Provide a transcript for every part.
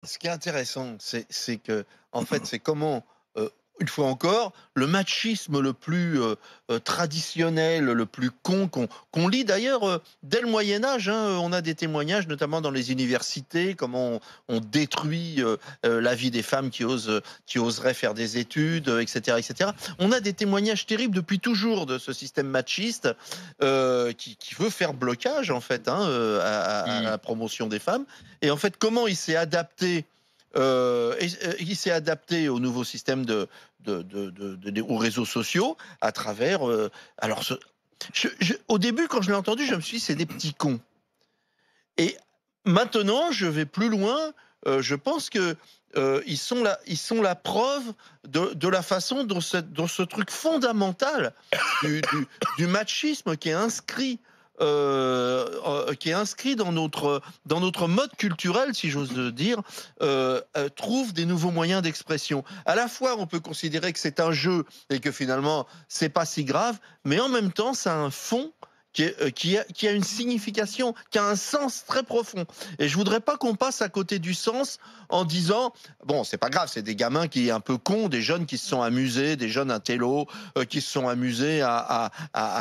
Ce qui est intéressant, c'est que, en fait, c'est comment, une fois encore, le machisme le plus, traditionnel, le plus con qu'on lit d'ailleurs, dès le Moyen Âge, hein, on a des témoignages, notamment dans les universités, comment on détruit, la vie des femmes qui oseraient faire des études, et cetera, et cetera. On a des témoignages terribles depuis toujours de ce système machiste, qui veut faire blocage en fait, hein, à Mmh. la promotion des femmes. Et en fait, comment il s'est adapté, il s'est adapté au nouveau système aux réseaux sociaux à travers, alors ce au début, quand je l'ai entendu, je me suis dit: «C'est des petits cons». Et maintenant, je vais plus loin, je pense que, ils sont la preuve de la façon dont ce truc fondamental du machisme qui est inscrit dans notre mode culturel, si j'ose, dire, trouve des nouveaux moyens d'expression. À la fois, on peut considérer que c'est un jeu et que finalement, c'est pas si grave, mais en même temps, ça a un fond qui a une signification, qui a un sens très profond. Et je voudrais pas qu'on passe à côté du sens en disant: «Bon, c'est pas grave, c'est des gamins qui un peu cons, des jeunes qui se sont amusés, des jeunes intellos, qui se sont amusés à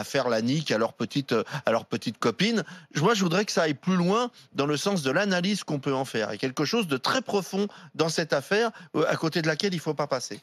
faire la nique à leurs petites copines». Moi, je voudrais que ça aille plus loin dans le sens de l'analyse qu'on peut en faire et quelque chose de très profond dans cette affaire, à côté de laquelle il faut pas passer.